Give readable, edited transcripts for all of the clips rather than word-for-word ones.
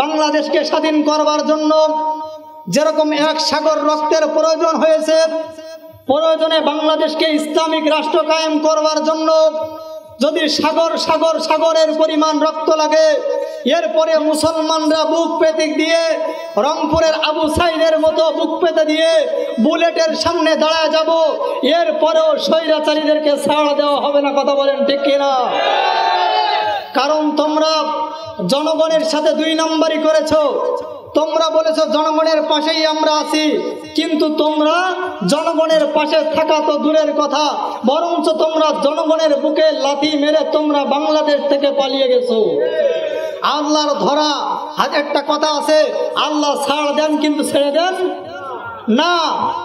বাংলাদেশকে স্বাধীন করবার জন্য যেরকম এক সাগর রক্তের প্রয়োজন হয়েছে, প্রয়োজনে বাংলাদেশকে ইসলামিক রাষ্ট্র কায়েম করবার জন্য যদি সাগরের পরিমাণ রক্ত লাগে, এরপরে মুসলমানরা বুক পেতে দিয়ে রংপুরের আবু সাইদের মতো বুক পেতে দিয়ে বুলেটের সামনে দাঁড়ায় যাব, এরপরেও স্বৈরাচারীদেরকে ছাড় দেওয়া হবে না। কথা বলেন ঠিক কিনা? কারণ তোমরা জনগণের সাথে 2 নম্বরই করেছো। তোমরা বলেছো জনগণের পাশেই আমরা আছি, কিন্তু তোমরা জনগণের পাশে থাকা তো দূরের কথা, বরঞ্চ তোমরা জনগণের বুকে লাথি মেরে তোমরা বাংলাদেশ থেকে পালিয়ে গেছো। আল্লাহর ধরা একটা কথা আছে, আল্লাহ ছাড় দেন কিন্তু ছেড়ে দেন না।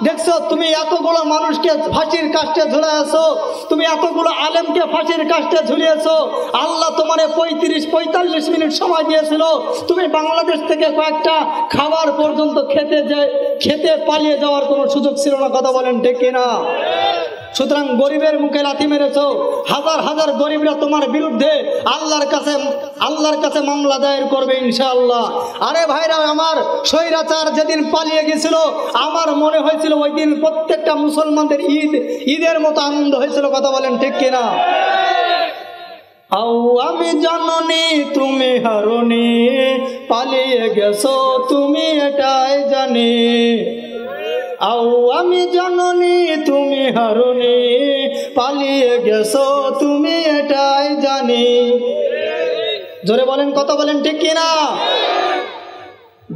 দেখছো তুমি এতগুলো মানুষকে ফাঁসির কাস্টে ঝুলিয়েছো, তুমি এতগুলো আলেমকে ফাঁসির কাস্টে ঝুলিয়েছো। আল্লাহ তোমারে 35-45 মিনিট সময় দিয়েছিল, তুমি বাংলাদেশ থেকে কয়েকটা খাবার পর্যন্ত খেতে পালিয়ে যাওয়ার কোনো সুযোগ ছিল না। কথা বলেন ঠিক কিনা? সুতরাং গরিবের মুখে লাথি মেরেছো, হাজার হাজার গরিবরা তোমার বিরুদ্ধে আল্লাহর কাছে মামলা দায়ের করবে ইনশাআল্লাহ। আরে ভাইরা আমার, স্বৈরাচার যেদিন পালিয়ে গেছিল আমার মনে হয়েছিল ওই দিন প্রত্যেকটা মুসলমানদের ঈদের মতো আনন্দ হয়েছিল। কথা বলেন ঠিক কিনা? আমি জননী তুমি হারুনি, পালিয়ে গেছো তুমি এটাই জানি। আমি জননী তুমি হারুনি, পালিয়ে গেছো তুমি এটাই জানি। জোরে বলেন, কথা বলেন ঠিক কিনা?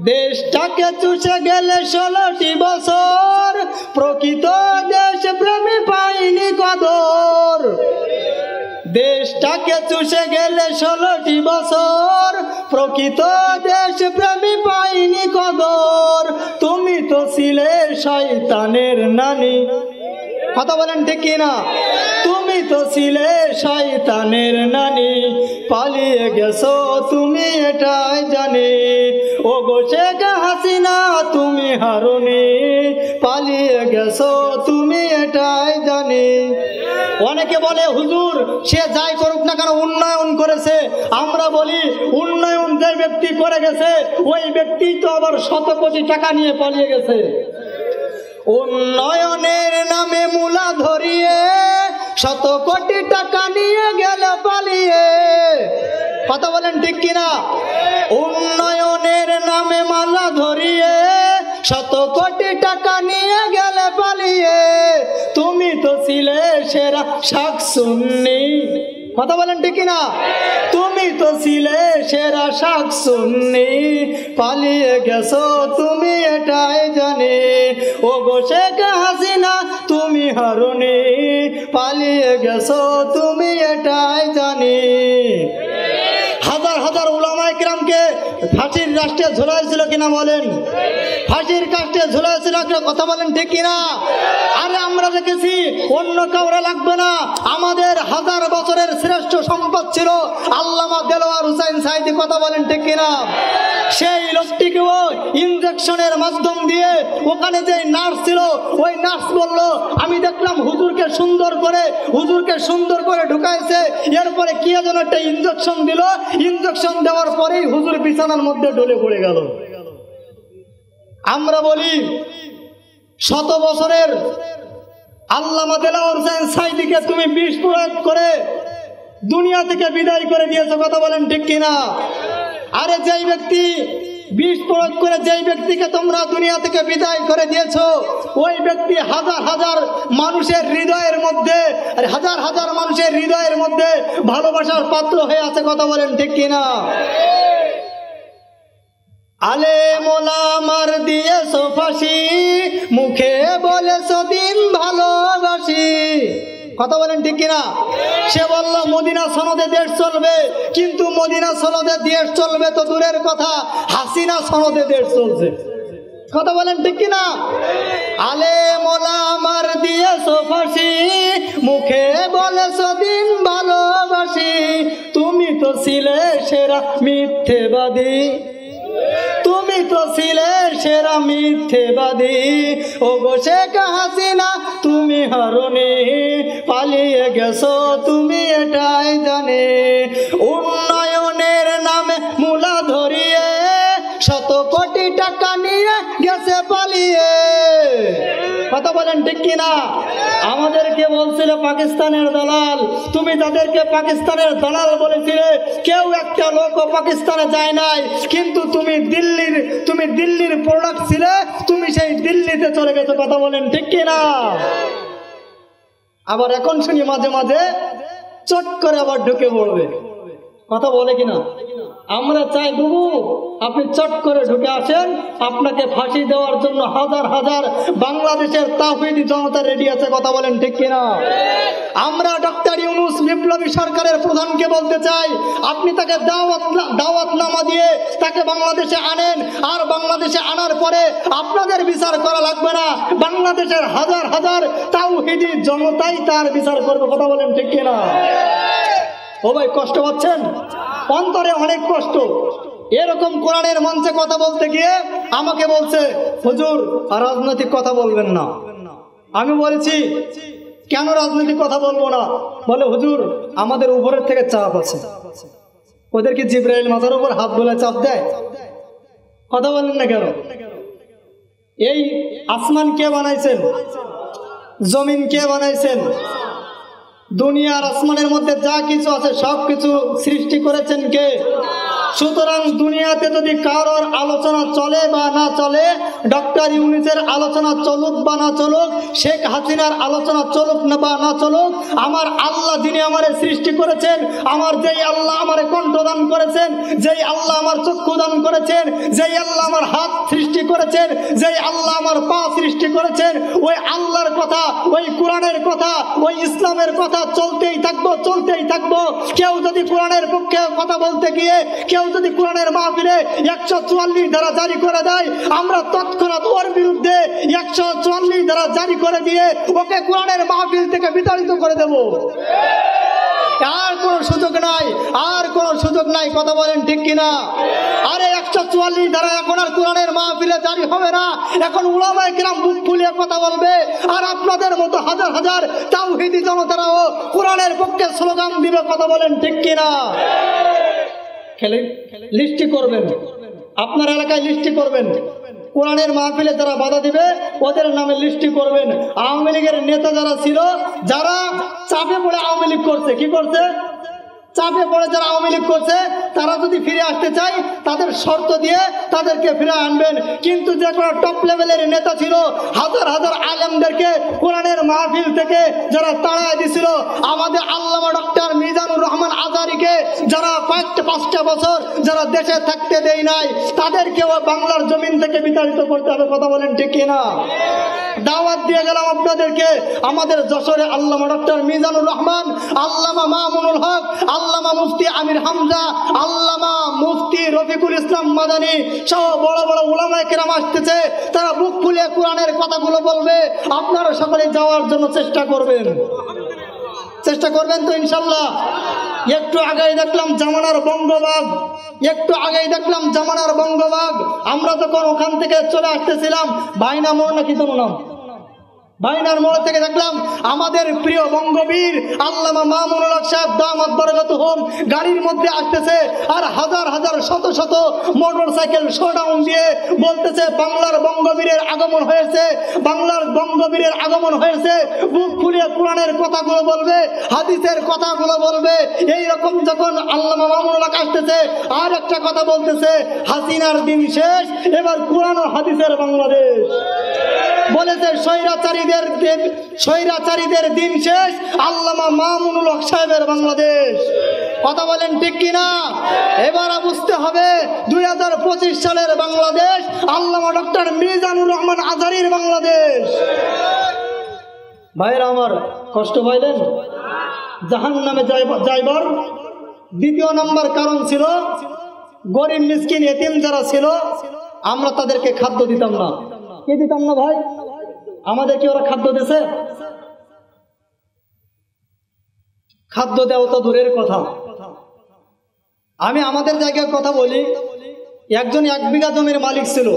দেশটাকে চুষে গেলে 16টি বছর, প্রকৃত দেশ প্রেমী পাইনি কদর। দেশটাকে চুষে গেলে 16টি বছর, প্রকৃত দেশ প্রেমী পাইনি কদর। তুমি তো ছিলে শয়তানের নানি। কথা বলেন ঠিক কিনা? তুমি তো ছিলে শয়তানের নানি, পালিয়ে গেছো তুমি এটাই জানি। ও গো শেখ হাসিনা তুমি হারুনি, পালিয়ে গেছো তুমি এটাই জানি। অনেকে বলে হুজুর সে যাই করুক না কেন উন্নয়ন করেছে। আমরা বলি উন্নয়ন যে ব্যক্তি করে গেছে ওই ব্যক্তি তো আবার 100 কোটি টাকা নিয়ে পালিয়ে গেছে। উন্নয়নের নামে মূলা ধরিয়ে 100 কোটি টাকা নিয়ে গেল পালিয়ে। কথা বলেন ঠিক কিনা? উন্নয়নের নামে মালা ধরিয়ে 100 কোটি টাকা নিয়ে গেলে পালিয়ে। তুমি তো ছিলে সেরা শাক সুন্নি। কথা বলেন ঠিক কিনা? তুমি তো ছিলে সেরা শাক সুন্নি, পালিয়ে গেছো তুমি এটাই জানি। ও গো শেখ হাসিনা তুমি হারুনি, পালিয়ে গেছো তুমি এটাই জানি। হাজার হাজার উলামায়ে কিরামকে ফাঁসির রাষ্ট্রে ঝুলাইছিল কিনা বলেন? ফাঁসির কাস্টে ঝুলাইছিল কিনা? কথা বলেন ঠিক কিনা? আরে আমরা দেখেছি, অন্য কাউরে লাগবে না, আমাদের 1000 বছরের শ্রেষ্ঠ সম্পদ ছিল আল্লামা দেলোয়ার হোসেন সাঈদী। কথা বলেন ঠিক কিনা? সেই লোকটিকেও ইনজেকশনের মাধ্যম দিয়ে ওখানে যে নার্স ছিল ওই নার্স বলল আমি দেখলাম হুজুরকে সুন্দর করে ঢুকাইছে, এরপরে কি যেন একটা ইনজেকশন দিল, ইনজেকশন দেওয়ার পরেই হুজুর বিছানার মধ্যে ঢলে পড়ে গেল। আমরা বলি 100 বছরের আল্লামা দেলোয়ার হোসেন সাঈদীকে তুমি বিষ প্রয়োগ করে দুনিয়া থেকে বিদায় করে দিয়েছো। কথা বলেন ঠিক কিনা? আরে যেই ব্যক্তি বিষ প্রয়োগ করে যেই ব্যক্তিকে তোমরা দুনিয়া থেকে বিদায় করে দিয়েছো ওই ব্যক্তি হাজার হাজার মানুষের হৃদয়ের মধ্যে ভালোবাসার পাত্র হয়ে আছে। কথা বলেন ঠিক কিনা? আলেম ওলামার দিয়েছো ফাঁসি, মুখে বলেছো দিন ভালোবাসি। কথা বলেন ঠিক কিনা? সে বলল মদিনা সনদে দেশ চলবে, কিন্তু মদিনা সনদে দেশ চলবে তো দূরের কথা, হাসিনা সনদে দেশ চলছে। কথা বলেন ঠিক কিনা? আলেম ওলামার দিয়েছো ফাঁসি, মুখে বলেছো দিন ভালোবাসি। তুমি তো ছিলে সেরা মিথ্যেবাদী, তুমি তো ছিলে সেরা মিথ্যেবাদী। ও গো শেখ হাসিনা তুমি হারুনি, পালিয়ে গেছো তুমি এটাই জানি। উন্নয়নের নামে মূলা ধরিয়ে টাকা নিয়ে গেছে পালিয়ে। কথা বলেন ঠিক কিনা? আমাদেরকে বলছিল পাকিস্তানের দালাল। তুমি যাদেরকে পাকিস্তানের দালাল বলেছিলে কেউ একটা লোকও পাকিস্তানে যায় নাই, কিন্তু তুমি দিল্লির প্রোডাক্ট ছিলে, তুমি সেই দিল্লিতে চলে গেছো। কথা বলেন ঠিক কিনা? আবার এখন শুনি মাঝে মাঝে চট করে আবার ঢুকে পড়বে। কথা বলে কিনা? আমরা চাই বাবু আপনি চট করে ঢুকে আসেন, আপনাকে ফাঁসি দেওয়ার জন্য হাজার হাজার বাংলাদেশের তাওহীদি জনতা রেডি আছে। কথা বলেন ঠিক কিনা? আমরা ডক্টর ইউনূস বিপ্লবী সরকারের প্রধানকে বলতে চাই, আপনি তাকে দাওয়াতনামা দিয়ে তাকে বাংলাদেশে আনেন, আর বাংলাদেশে আনার পরে আপনাদের বিচার করা লাগবে না, বাংলাদেশের হাজার হাজার তাওহীদি জনতাই তার বিচার করবে। কথা বলেন ঠিক কিনা? ও ভাই, কষ্ট পাচ্ছেন? অন্তরে অনেক কষ্ট। এরকম কোরআনের মঞ্চে কথা বলতে গিয়ে আমাকে বলছে, হুজুর রাজনৈতিক কথা বলবেন না। আমি বলেছি কেন রাজনৈতিক কথা বলবো না? বলে হুজুর আমাদের উপরের থেকে চাপ আছে। ওদের কি জিবরাইল মাথার উপর হাত বলে চাপ দেয়? কথা বলেন না কেন? এই আসমান কে বানাইছেন? জমিন কে বানাইছেন? দুনিয়ার আসমানের মধ্যে যা কিছু আছে সব কিছু সৃষ্টি করেছেন কে? সুতরাং দুনিয়াতে যদি কারোর আলোচনা চলে বা না চলে, ডক্টর ইউনূসের আলোচনা চলুক বা না চলুক, শেখ হাসিনার আলোচনা চলুক না বা না চলুক, আমার আল্লাহ যিনি আমারে সৃষ্টি করেছেন, আমার যেই আল্লাহ আমারে কণ্ঠ দান করেছেন, যেই আল্লাহ আমার চক্ষু দান করেছেন, যেই আল্লাহ আমার হাত সৃষ্টি করেছেন, যেই আল্লাহ আমার পা সৃষ্টি করেছেন, ওই আল্লাহর কথা, ওই কোরআনের কথা, ওই ইসলামের কথা চলতেই থাকবো, চলতেই থাকবো। কেউ যদি কোরআনের পক্ষে কথা বলতে গিয়ে, কেউ যদি কোরআনের মাহফিলে 144 ধারা জারি করে দেয়, আমরা তৎক্ষণাৎ ওর বিরুদ্ধে 144 ধারা জারি করে দিয়ে ওকে কোরআনের মাহফিল থেকে বিতাড়িত করে দেব। আর কোন সুযোগ নাই, আর কোন সুযোগ নাই। কথা বলেন ঠিক কিনা? আরে 144 ধারা এখন আর কোরআনের মাহফিলে জারি হবে না। এখন উলামায়ে কিরাম মুখ ফুলিয়ে কথা বলবে, আর আপনাদের মতো হাজার হাজার তাওহীদি জনতারাও কোরআনের পক্ষে স্লোগান দিবে। কথা বলেন ঠিক কিনা? লিস্টি করবেন, আপনার এলাকায় লিস্টি করবেন, কোরআনের মাহফিলে যারা বাধা দিবে ওদের নামে লিস্টি করবেন। আওয়ামী লীগের নেতা যারা ছিল, যারা চাপে পড়ে আওয়ামী লীগ করছে, কি করছে? চাপে পড়ে যারা আওয়ামী লীগ করছে, তারা যদি ফিরে আসতে চায় তাদের শর্ত দিয়ে তাদেরকে ফিরে আনবেন। কিন্তু যে কোনো টপ লেভেলের নেতা ছিল, হাজার হাজার আলেমদেরকে কোরআনের মাহফিল থেকে যারা তাড়ায় দিছিল, আমাদের আল্লামা ডক্টর মিজানুর রহমান আজারীকে যারা 5টা বছর যারা দেশে থাকতে দেয় নাই, তাদেরকেও বাংলার জমিন থেকে বিতাড়িত করতে হবে। কথা বলেন ঠিক কিনা? দাওয়াত দিয়ে গেলাম আপনাদেরকে, আমাদের যশোরে আল্লামা ডক্টর মিজানুর রহমান, আল্লামা মামুনুল হক, আল্লামা মুফতি আমির হামজা, আল্লামা মুফতি রফিকুল ইসলাম মাদানী সহ বড় বড় উলামায়ে কেরাম আসতেছে। তারা বুক ফুলিয়ে কোরআনের কথাগুলো বলবে। আপনারা সকলে যাওয়ার জন্য চেষ্টা করবেন, চেষ্টা করবেন তো ইনশাল্লাহ। একটু আগেই দেখলাম জামানার বঙ্গবাগ, একটু আগেই দেখলাম জামানার বঙ্গবাগ। আমরা যখন ওখান থেকে চলে আসতেছিলাম, ভাইনা মোড় নাকি তো নাম, বাইনার মোড় থেকে দেখলাম আমাদের প্রিয় বঙ্গবীর আল্লামা মামুনুল হক সাহেব দামাত বরকাতুহুম গাড়ির মধ্যে আসতেছে, আর হাজার হাজার শত শত মোটরসাইকেল শোডাউন দিয়ে বলতেছে বাংলার বঙ্গবীরের আগমন হয়েছে, বাংলার বঙ্গবীরের আগমন হয়েছে। বুক ফুলিয়ে কোরআনের কথাগুলো বলবে, হাদিসের কথাগুলো বলবে। এই রকম যখন আল্লামা মামুনুল হক আসতেছে, আর একটা কথা বলতেছে, হাসিনার দিন শেষ, এবার কোরআন ও হাদিসের বাংলাদেশ। বলেছে স্বৈরাচারীদের দিন শেষ, আল্লামা মামুনুল হক সাহেবের বাংলাদেশ। কথা বলেন ঠিক কিনা? এবার বুঝতে হবে 2025 সালের বাংলাদেশ আল্লামা ডক্টর মিজানুর রহমান আজারীর বাংলাদেশ। ভাইরা আমার, কষ্ট পাইলেন? জাহান্নামে যাইবার দ্বিতীয় নাম্বার কারণ ছিল গরিব মিসকিন এতিম যারা ছিল, আমরা তাদেরকে খাদ্য দিতাম না। কি দিতাম না ভাই? আমাদেরকে ওরা খাদ্য দিয়েছে? খাদ্য দেওয়া তো দূরের কথা। আমি আমাদের জায়গায় কথা বলি, একজন 1 বিঘা জমির মালিক ছিল,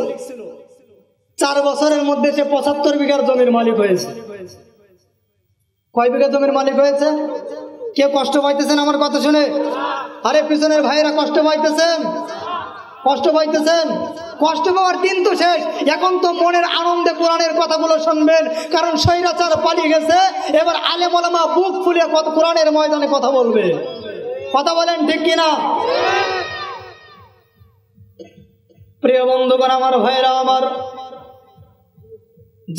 4 বছরের মধ্যে সে 75 বিঘার জমির মালিক হয়েছে। কয় বিঘা জমির মালিক হয়েছে? কেউ কষ্ট পাইতেছেন আমার কথা শুনে? আরে পিছনের ভাইরা কষ্ট পাইতেছেন? কষ্ট পাইতেছেন? কষ্ট পাওয়ার দিন তো শেষ। এখন তো মনের আনন্দে কোরআনের কথাগুলো শুনবেন, কারণ স্বৈরাচার পালিয়ে গেছে। এবার আলেম ওলামা বুক ফুলিয়ে কোরআনের ময়দানে কথা বলবে। কথা বলেন ঠিক কিনা? প্রিয় বন্ধুগণ আমার, ভাইরা আমার,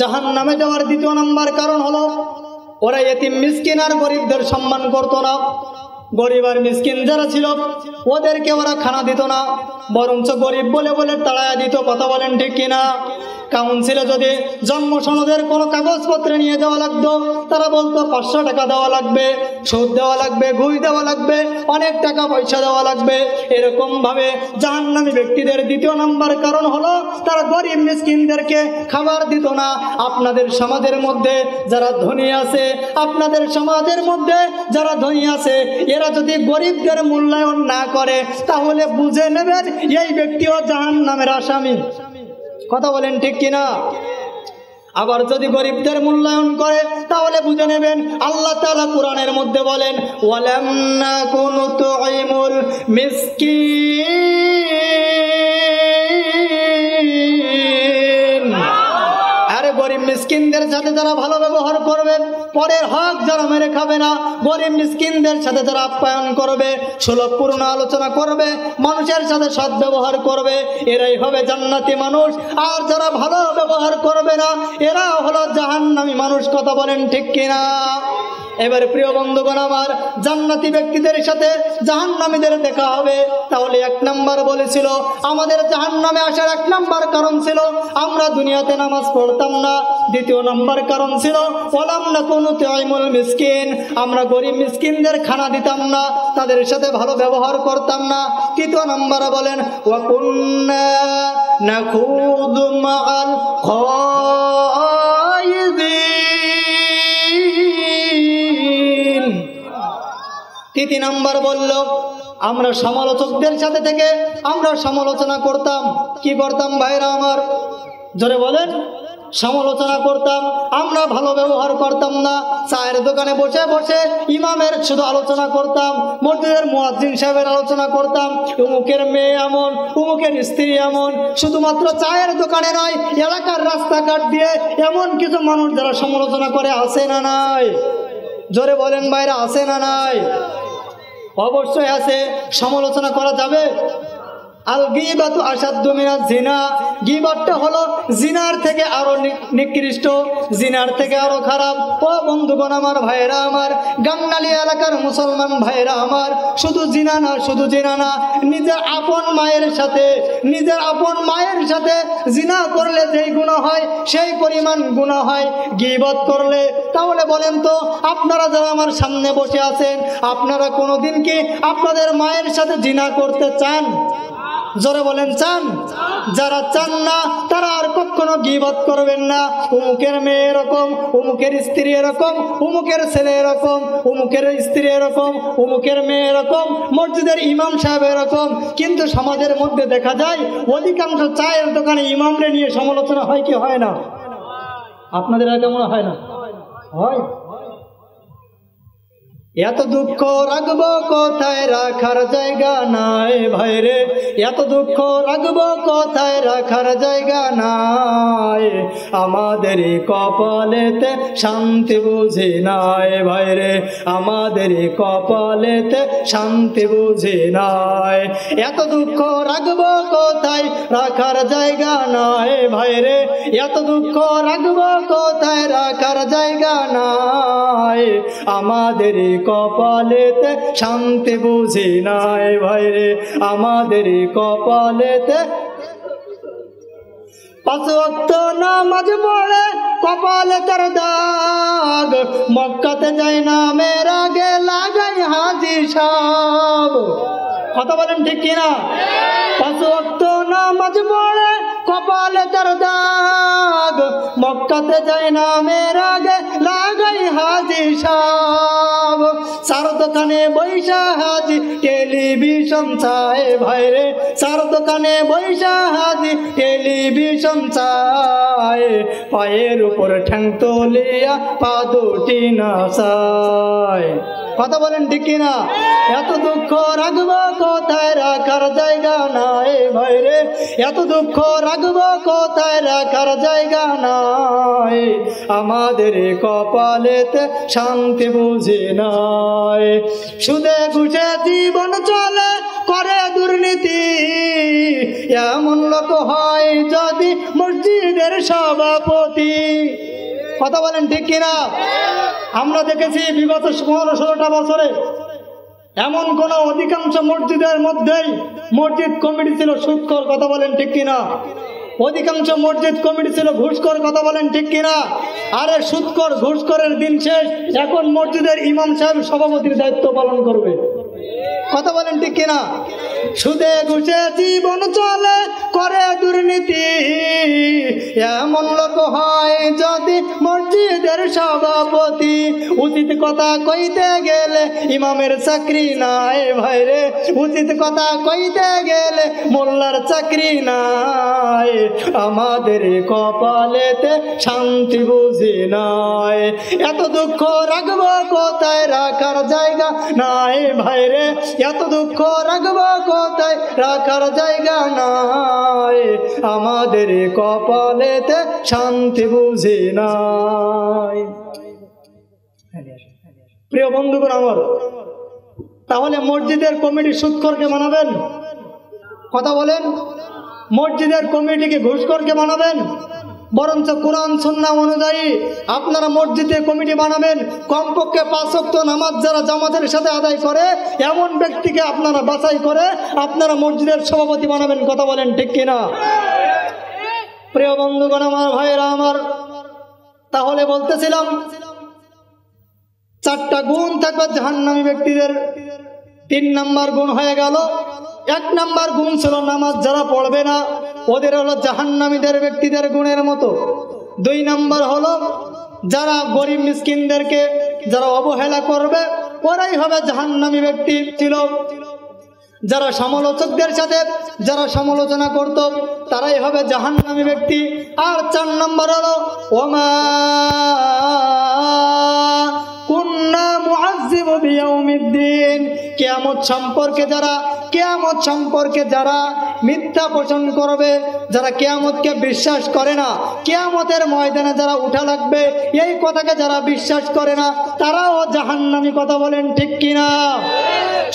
জাহান্নামে যাওয়ার দ্বিতীয় নাম্বার কারণ হলো ওরা এতিম মিসকিন আর গরিবদের সম্মান করতো না। গরিব আর মিসকিন যারা ছিল ওদেরকে ওরা খানা দিত না, বরঞ্চ গরিব বলে বলে তাড়ায়া দিত। কথা বলেন ঠিক কিনা? কাউন্সিলে যদি জন্ম সনদের কোনো কাগজপত্র নিয়ে যাওয়া লাগতো, তারা বলতো 500 টাকা দেওয়া লাগবে, সুদ দেওয়া লাগবে, ঘুষ দেওয়া লাগবে, অনেক টাকা পয়সা দেওয়া লাগবে। এরকম ভাবে জাহান্নামী ব্যক্তিদের দ্বিতীয় নাম্বার কারণ হলো তারা গরিব মিসকিনদেরকে খাবার দিত না। আপনাদের সমাজের মধ্যে যারা ধনী আছে, আপনাদের সমাজের মধ্যে যারা ধনী আছে, এরা যদি গরিবদের মূল্যায়ন না করে তাহলে বুঝে নেবেন এই ব্যক্তিও জাহান্নামের আসামি। কথা বলেন ঠিক কিনা? আবার যদি গরিবদের মূল্যায়ন করে তাহলে বুঝে নেবেন আল্লাহ তাআলা কোরআনের মধ্যে বলেন, ওয়ালাম নাকুনু তুইমুল মিসকিন। আরে গরিব মিসকিনদের সাথে যারা ভালো ব্যবহার করবে, পরের হক যারা মেরে খাবে না, গরিব মিসকিনদের সাথে যারা আপ্যায়ন করবে, সুলভপূর্ণ আলোচনা করবে, মানুষের সাথে সৎ ব্যবহার করবে, এরাই হবে জান্নাতি মানুষ। আর যারা ভালো ব্যবহার করবে না, এরা হলো জাহান্নামী মানুষ। কথা বলেন ঠিক কিনা? এবারে প্রিয় বন্ধুগণ আমার, জান্নাতি ব্যক্তিদের সাথে জাহান্নামীদের দেখা হবে। তাহলে 1 নাম্বার বলেছিল আমাদের জাহান্নামে আসার 1 নাম্বার কারণ ছিল আমরা দুনিয়াতে নামাজ পড়তাম না। দ্বিতীয় নাম্বার কারণ ছিল ওয়ালাম নাকুনু তুইমুল মিসকিন, আমরা গরিব মিসকিনদের খানা দিতাম না, তাদের সাথে ভালো ব্যবহার করতাম না। তৃতীয় নাম্বারে বলেন ওয়া কুন্না নাখুদু মাআল খায়িদিন। তৃতীয় নাম্বার বলল আমরা সমালোচকদের সাথে থেকে আমরা সমালোচনা করতাম। কি করতাম ভাইরা আমার? জোরে বলেন। সমালোচনা করতাম, আমরা ভালো ব্যবহার করতাম না। চায়ের দোকানে বসে বসে ইমামের শুধু আলোচনা করতাম, মসজিদের মুয়াজ্জিন সাহেবের আলোচনা করতাম, উমুকের মেয়ে এমন, উমুকের স্ত্রী এমন। শুধুমাত্র চায়ের দোকানে নয়, এলাকার রাস্তাঘাট দিয়ে এমন কিছু মানুষ যারা সমালোচনা করে, আছে না নাই? জোরে বলেন ভাইরা, আছে না নাই? অবশ্যই আছে। সমালোচনা করা যাবে? আল গীবাতু আশাদ্দু মিনাজ জিনা। গীবতটা হলো জিনার থেকে আরো নিকৃষ্ট, জিনার থেকে আরো খারাপ। ও বন্ধুগণ আমার, ভাইরা আমার, গাংনালী এলাকার মুসলমান ভাইরা আমার, শুধু জিনা না, শুধু জিনা না, নিজের আপন মায়ের সাথে, নিজের আপন মায়ের সাথে জিনা করলে যেই গুনাহ হয় সেই পরিমাণ গুনাহ হয় গীবত করলে। তাহলে বলেন তো আপনারা যারা আমার সামনে বসে আছেন, আপনারা কোনোদিন কি আপনাদের মায়ের সাথে জিনা করতে চান? জোরে বলেন, চান? যারা চান না তারা আর কখনো গীবত করবেন না। উমুকের মেয়ে এরকম, উমুকের স্ত্রী এরকম, উমুকের ছেলে এরকম, উমুকের স্ত্রী এরকম, উমুকের মেয়ে এরকম, মসজিদের ইমাম সাহেব এরকম। কিন্তু সমাজের মধ্যে দেখা যায় অধিকাংশ চায়ের দোকানে ইমামরে নিয়ে সমালোচনা হয় কি হয় না? আপনাদের আর কেমন হয় না? হয়। এত দুঃখ রাখবো কোথায়, রাখার জায়গা নাই ভাইরে, এত দুঃখ রাখবো কোথায়, রাখার জায়গা নাই। আমাদের কপালেতে শান্তি বুঝি নাই ভাইরে, আমাদের কপালেতে শান্তি বুঝি নাই। এত দুঃখ রাখবো কোথায়, রাখার জায়গা নাই ভাইরে, এত দুঃখ রাখবো কোথায়, রাখার জায়গা নাই। আমাদের কপালেতে শান্তি বুঝি নাই ভাইরে, আমাদের কপালেতে। 5 ওয়াক্ত নামাজ পড়ে কপালে তার দাগ, মক্কাতে যাই না মেয়ের আগে লাগাই হাজি সাহেব। কথা বলেন ঠিক কিনা? 5 ওয়াক্ত নামাজ পড়ে কপালে তার দাগ, মক্কাতে যাই না মেয়ের আগে লাগাই হাজি সাহেব। চার দোকানে বৈশা হাজি টেলিভিশন চায় ভাইরে, চার দোকানে বৈশা হাজি টেলিভিশন চায়। পায়ের উপর ঠ্যাং তলিয়া পা দুটি নাচায়। কথা বলেন ঠিক কিনা? এত দুঃখ রাখবো কোথায়, রাখার জায়গা নাই ভাই রে, এত দুঃখ রাখবো কোথায়, রাখার জায়গা নাই, আমাদের কপালেতে শান্তি বুঝি নাই, সুদে ঘুষে জীবন চলে করে দুর্নীতি, এমন লোক হয় যদি মসজিদের সভাপতি। কথা বলেন ঠিক কিনা? আমরা দেখেছি বিগত 15-16টা বছরে এমন কোন অধিকাংশ মসজিদের মধ্যেই মসজিদ কমিটি ছিল সুদখোর। কথা বলেন ঠিক কিনা? অধিকাংশ মসজিদ কমিটি ছিল ঘুষখোর। কথা বলেন ঠিক কিনা? আরে সুদখোর ঘুষখোরের দিন শেষ, এখন মসজিদের ইমাম সাহেব সভাপতির দায়িত্ব পালন করবে। কথা বলেন ঠিক কিনা? সুদে ঘুষে জীবন চলে করে দুর্নীতি, এমন লোক হয় যদি মসজিদের সভাপতি, উচিত কথা কইতে গেলে ইমামের চাকরি নাই ভাই রে, উচিত কথা কইতে গেলে মোল্লার চাকরি নাই, আমাদের কপালেতে শান্তি বুঝি নাই, এত দুঃখ রাখবো কোথায়, রাখার জায়গা নাই ভাই রে, এত দুঃখ রাখবো কোথায়, রাখার জায়গা নাই, আমাদের কপালেতে শান্তি বুঝি নাই। প্রিয় বন্ধুগণ আমার, তাহলে মসজিদের কমিটি সুদখোরকে বানাবেন? কথা বলেন, মসজিদের কমিটিকে ঘুষখোরকে বানাবেন? বরঞ্চ কোরআন সুন্নাহ অনুযায়ী আপনারা মসজিদের কমিটি বানাবেন, কমপক্ষে 5 ওয়াক্ত নামাজ যারা জামাতের সাথে আদায় করে এমন ব্যক্তিকে আপনারা বাছাই করে আপনারা মসজিদের সভাপতি বানাবেন। কথা বলেন ঠিক কিনা? প্রিয় বন্ধুগণ আমার, ভাইরা আমার, তাহলে বলতেছিলাম 4টা গুণ থাকবে জাহান্নামী ব্যক্তিদের। 3 নাম্বার গুণ হয়ে গেল। 1 নাম্বার গুণ ছিল নামাজ যারা পড়বে না ওদের হলো জাহান্নামীদের ব্যক্তিদের গুণের মতো। 2 নাম্বার হলো যারা গরিব মিসকিনদেরকে যারা অবহেলা করবে ওরাই হবে জাহান্নামী ব্যক্তি ছিল। যারা সমালোচকদের সাথে যারা সমালোচনা করত তারাই হবে জাহান্নামী ব্যক্তি। আর 4 নাম্বার হলো ওমা কুন্না মুআযযিবু বিয়াউমিদ্দিন, কিয়ামত সম্পর্কে যারা মিথ্যা পোষণ করবে, যারা কিয়ামতকে বিশ্বাস করে না, কিয়ামতের ময়দানে যারা উঠা লাগবে এই কথাকে যারা বিশ্বাস করে না তারাও জাহান্নামী। কথা বলেন ঠিক কিনা?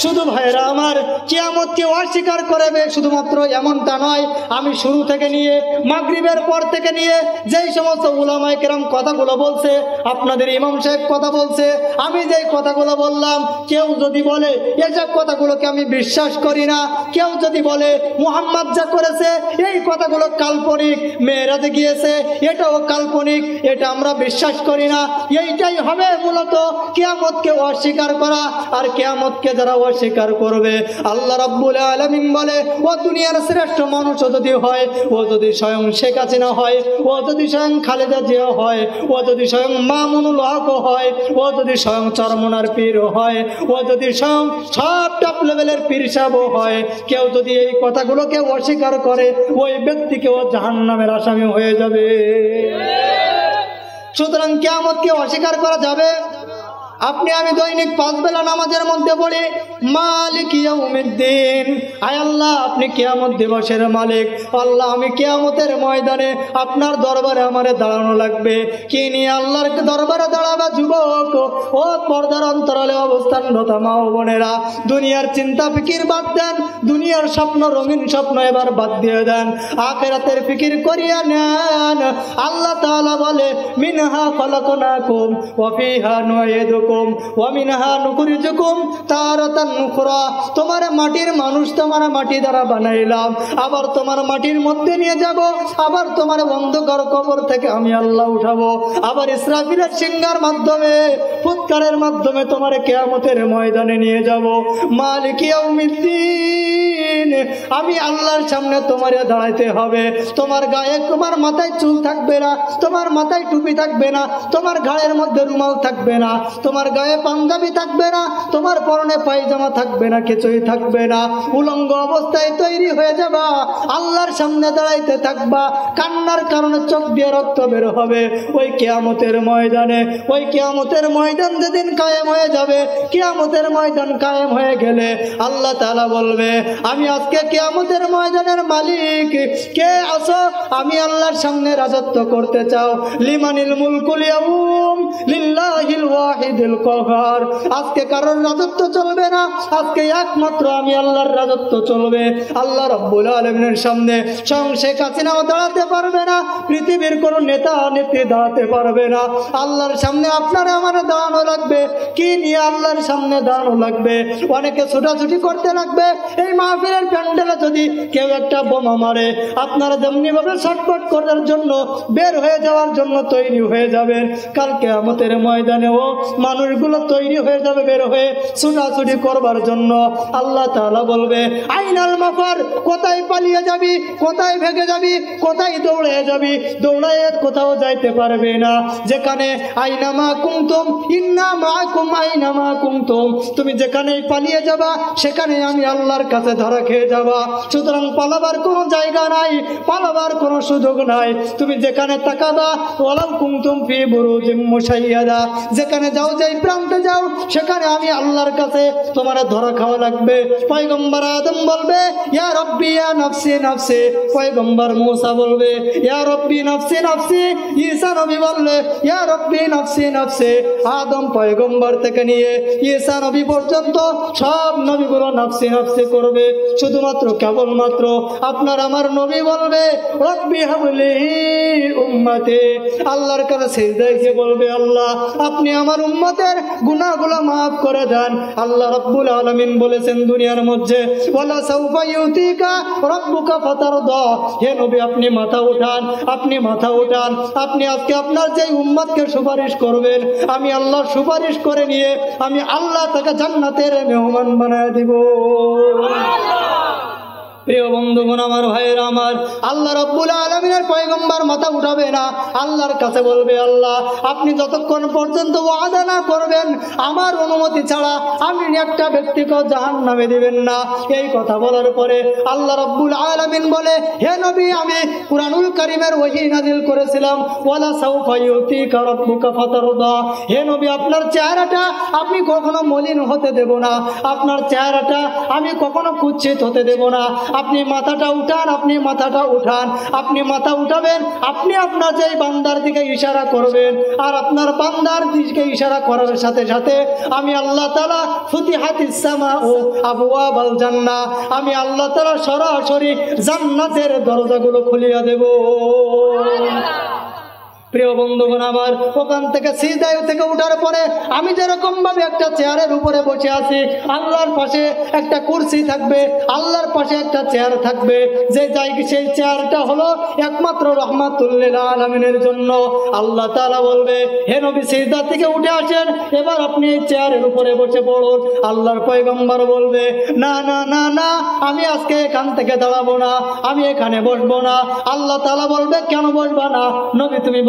শুধু ভাইরা আমার, কিয়ামতকে অস্বীকার করবে শুধুমাত্র এমনটা নয়। আমি শুরু থেকে নিয়ে মাগরিবের পর থেকে নিয়ে যেই সমস্ত উলামায়ে কেরাম কথাগুলো বলছে, আপনাদের ইমাম সাহেব কথা বলছে, আমি যেই কথাগুলো বললাম, কেউ যদি বলে এসব কথাগুলোকে আমি বিশ্বাস করি না, কেউ যদি বলে মুহাম্মদ যা করেছে এই কথাগুলো কাল্পনিক, মেরাজে গিয়েছে এটাও কাল্পনিক, এটা আমরা বিশ্বাস করি না, এইটাই হবে মূলত কিয়ামতকে অস্বীকার করা। আর কিয়ামতকে যারা অস্বীকার করবে আল্লাহ রাব্বুল আলামিন বলে ও দুনিয়ার শ্রেষ্ঠ মানুষ যদি হয়, ও যদি স্বয়ং শেখ হাসিনা হয়, ও যদি স্বয়ং খালেদা জিয়া হয়, ও যদি স্বয়ং মামুনুল হক হয়, ও যদি স্বয়ং চরমনার পীর হয়, ও যদি স্বয়ং সব টপ লেভেলের পীর সাহেব হয়, কেউ যদি এই কথাগুলোকে অস্বীকার করে ওই ব্যক্তিকে ও জাহান্নামের আসামি হয়ে যাবে। সুতরাং কিয়ামতকে অস্বীকার করা যাবে? আপনি আমি দৈনিক 5 বেলা নামাজের মধ্যে পড়ি মালিক ইয়াউমিদ্দিন, আয় আল্লাহ আপনি কিয়ামত দিবসের মালিক। আল্লাহ আমি কিয়ামতের ময়দানে আপনার দরবারে আমারে দাঁড়ানো লাগবে। কি নিয়ে আল্লাহর দরবারে দাঁড়াবা যুবক ও পর্দার অন্তরালে অবস্থানরত মা ও বোনেরা, দুনিয়ার চিন্তা ফিকির বাদ দেন, দুনিয়ার স্বপ্ন রঙিন স্বপ্ন এবার বাদ দিয়ে দেন, আখিরাতের ফিকির করিয়া নেন। আল্লাহ তাআলা বলে মিনহা খলাকনাকুম ওয়া ফিহা নুঈদুকুম ওয়া মিনহা নুখরিজুকুম তারাতান নুখরা। তোমার মাটির মানুষ, তোমার মাটি দ্বারা বানাইলাম, আবার তোমার মাটির মধ্যে নিয়ে যাব, আবার তোমার অন্ধকার কবর থেকে আমি আল্লাহ উঠাবো, আবার ইসরাফিলের সিংহার মাধ্যমে ফুৎকারের মাধ্যমে তোমার কিয়ামতের ময়দানে নিয়ে যাব। মালিক ইয়াউমিদ্দিন, আমি আল্লাহর সামনে তোমারে দাঁড়াইতে হবে। তোমার গায়ে, তোমার মাথায় চুল থাকবে না, তোমার মাথায় টুপি থাকবে না, তোমার ঘাড়ের মধ্যে রুমাল থাকবে না, তোমার গায়ে পাঞ্জাবি থাকবে না, তোমার পরনে পায়জামা থাকবে না, কিছুই থাকবে না, উলঙ্গ অবস্থায় তৈরি হয়ে যাবা, আল্লাহর সামনে দাঁড়াইতে থাকবা, কান্নার কারণে চোখ দিয়ে রক্ত বের হবে। ওই কিয়ামতের ময়দানে, ওই কিয়ামতের ময়দানে ময়দান যেদিন কায়েম হয়ে যাবে, কিয়ামতের ময়দান কায়েম হয়ে গেলে আল্লাহ তাআলা বলবে, আমি আজকে কিয়ামতের ময়দানের মালিক, কে আছো আমি আল্লাহর সামনে রাজত্ব করতে চাও? লিমানিল মুলকুল ইয়াউম লিল্লাহিল ওয়াহিদিল কাহ্হার। আজকে কারোর রাজত্ব চলবে না, আজকে একমাত্র আমি আল্লাহর রাজত্ব চলবে। আল্লাহ রাব্বুল আলামিনের সামনে স্বয়ং শেখ হাসিনাও দাঁড়াতে পারবে না, পৃথিবীর কোন নেতা নেত্রী দাঁড়াতে পারবে না। আল্লাহর সামনে আপনার আমার দাঁড়ানো লাগবে। কি নিয়ে আল্লাহর সামনে দাঁড়ানো লাগবে? অনেকে ছোটাছুটি করতে লাগবে। এই মাহফিলের প্যান্ডেলে যদি কেউ একটা বোমা মারে, আপনারা যেমনি ভাবে ছটফট করার জন্য বের হয়ে যাওয়ার জন্য তৈরি হয়ে যাবেন, কাল কিয়ামতের ময়দানেও মানুষগুলো তৈরি হয়ে যাবে বের হয়ে ছোটাছুটি করবার জন্য। আল্লাহ তাআলা বলবে, আইনাল মাফার, কোথায় পালিয়ে যাবি, কোথায় ভেগে যাবি, কোথায় দৌড়ে যাবি? দৌড়ায় কোথাও যাইতে পারবে না। যেখানে আইনামা কুনতুম ইন্না মাআকুম আইনামা কুনতুম, তুমি যেখানেই পালিয়ে যাবা সেখানে আমি আল্লাহর কাছে ধরা খেয়ে যাবা। সুতরাং পালাবার কোনো জায়গা নাই, পালাবার কোনো সুযোগ নাই। তুমি যেখানে তাকাবা, ওয়ালাউ কুনতুম ফি বুরুজিম মুশাইয়াদা, যেখানে যাও, যেই প্রান্তে যাও, সেখানে আমি আল্লাহর কাছে তোমার ধরা খাওয়া লাগবে। পয়গম্বর আদম বলবে, ইয়া রব্বি ইয়া নাফসি নাফসি। পয়গম্বর মূসা বলবে, ইয়া রব্বি নাফসি নাফসি। ঈসা নবী বললে, ইয়া রব্বি নাফসি নাফসি। আদম পয়গম্বর থেকে নিয়ে ঈসা নবী পর্যন্ত সব নবীগুলো নাফসি নাফসি করবে। শুধুমাত্র কেবলমাত্র আপনার আমার নবী বলবে, রব্বি হাবলি উম্মতি। আল্লাহর কাছে সিজদায় গিয়ে বলবে, আল্লাহ আপনি আমার উম্মতের গুনাহগুলো মাফ করে দেন। আল্লাহ রাব্বুল আলামিন বলেছেন দুনিয়ার মধ্যে, ওয়ালা সাউফা ইউতিকা রাব্বুকা ফাতারদা। হে নবী আপনি মাথা উঠান, আপনি মাথা উঠান। আপনি আজকে আপনার যে উম্মতকে সুপারিশ করবেন, আমি আল্লাহ সুপারিশ করে নিয়ে আমি আল্লাহ তাকে জান্নাতের মেহমান বানায় দিব। প্রিয় বন্ধুগণ, আমার ভাইয়েরা আমার, আল্লাহ রাব্বুল আলামিনের পয়গম্বর মাথা উঠাবে না, আল্লাহর কাছে বলবে, আল্লাহ আপনি যতক্ষণ পর্যন্ত ওয়াদা না করবেন আমার অনুমতি ছাড়া আমি একটা ব্যক্তিকে জাহান্নামে দিবেন না। এই কথা বলার পরে আল্লাহ রাব্বুল আলামিন বলে, হে নবী আমি কুরআনুল কারীমের ওহী নাযিল করেছিলাম, ওয়ালা সাউফা ইউতিকা রাব্বুকা ফাতারদা। হে নবী আপনার চেহারাটা আমি কখনো মলিন হতে দেব না, আপনার চেহারাটা আমি কখনো কুৎসিত হতে দেব না। আপনি মাথাটা উঠান, আপনি মাথাটা উঠান। আপনি মাথা উঠাবেন, আপনি আপনার যে বান্দার দিকে ইশারা করবেন, আর আপনার বান্দার দিকে ইশারা করার সাথে সাথে আমি আল্লাহ তাআলা ফুতিহাতিস সামাউ আবওয়াবাল জান্নাহ, আমি আল্লাহ তাআলা সরাসরি জান্নাতের দরজাগুলো খুলিয়ে দেব। প্রিয় বন্ধুগণ আমার, ওখান থেকে সিজদায় থেকে উঠার পরে আমি যেরকম ভাবে একটা চেয়ারের উপরে বসে আছি, আল্লাহর পাশে একটা কুরসি থাকবে, আল্লাহর পাশে একটা চেয়ার থাকবে। যে জায়গা সেই চেয়ারটা হলো একমাত্র রাহমাতুল লিল আলামিনের জন্য। আল্লাহ তাআলা বলবে, হে নবী সিজদা থেকে উঠে আসেন, এবার আপনি এই চেয়ারের উপরে বসে পড়ুন। আল্লাহর পয়গম্বর বলবে, না না না না, আমি আজকে এখান থেকে দাঁড়াবো না, আমি এখানে বসবো না। আল্লাহ তাআলা বলবে, কেন বসবা না? নবী তুমি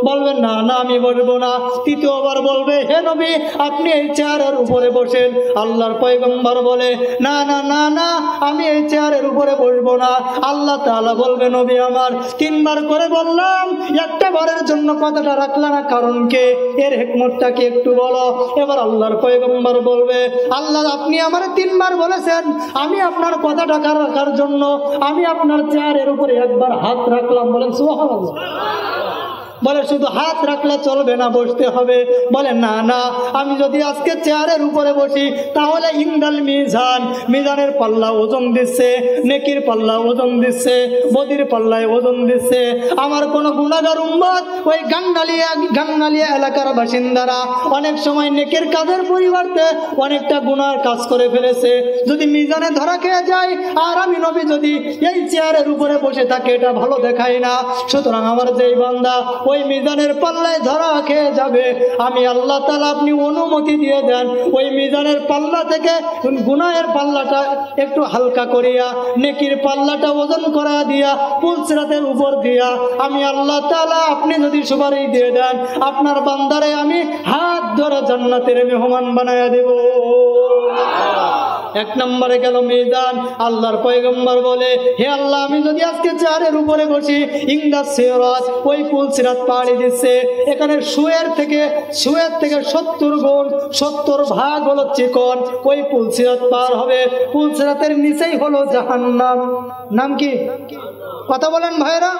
বলবেন, না না আমি বসবো না। তৃতীয়বার বলবে, হে নবী আপনি এই চেয়ারের উপরে বসেন। আল্লাহর পয়গম্বর বলে, না না না না, আমি এই চেয়ারের উপরে বসবো না। আল্লাহ তাআলা বলবে, নবী আমার তিনবার করে বললাম, একটা বারের জন্য কথাটা রাখলা না, কারণ কে? এর হিকমতটা কি একটু বলো। এবার আল্লাহর পয়গম্বর বলবে, আল্লাহ আপনি আমার তিনবার বলেছেন, আমি আপনার কথাটা রাখার জন্য আমি আপনার চেয়ারের উপরে একবার হাত রাখলাম। বলেন সুবহানাল্লাহ। বলে শুধু হাত রাখলে চলবে না, বসতে হবে। বলে না না, আমি যদি আজকে চেয়ারের উপরে বসি তাহলে ইন্দাল মিজান, মিজানের পাল্লা ওজন দিচ্ছে, নেকির পাল্লা ওজন দিচ্ছে, বদির পাল্লায় ওজন দিচ্ছে। আমার কোন গুনাহগার উম্মত ওই গান্নালিয়া এলাকার বাসিন্দারা অনেক সময় নেকির কাজের পরিবর্তে অনেকটা গুনার কাজ করে ফেলেছে। যদি মিজানে ধরা খেয়ে যায় আর আমি নবী যদি এই চেয়ারের উপরে বসে থাকি, এটা ভালো দেখায় না। সুতরাং আমার যেই বান্দা ওই মিজানের পাল্লায় ধরা খেয়ে যাবে, আমি আল্লাহ তাআলা আপনি অনুমতি দিয়ে দেন ওই মিজানের পাল্লা থেকে গুনাহের পাল্লাটা একটু হালকা করিয়া নেকির পাল্লাটা ওজন করা দিয়া পুলসিরাতের উপর দিয়া আমি আল্লাহ তাআলা আপনি যদি সুপারিশ দিয়ে দেন, আপনার বান্দারে আমি হাত ধরে জান্নাতের মেহমান বানায়া দেব। এক নম্বরে গেল মিজান। আল্লাহর পয়গম্বর বলে, হে আল্লাহ, আমি যদি আজকে চেয়ারের উপরে বসি, ইংদাস সিরাত, ওই পুল সিরাত পাড়ি দিচ্ছে, এখানে শুয়ের থেকে 70 গুণ 70 ভাগ হলো চিকন, ওই পুল সিরাত পার হবে। পুল সিরাতের নিচেই হলো জাহান্নাম। নাম কি? কথা বলেন ভাইরা।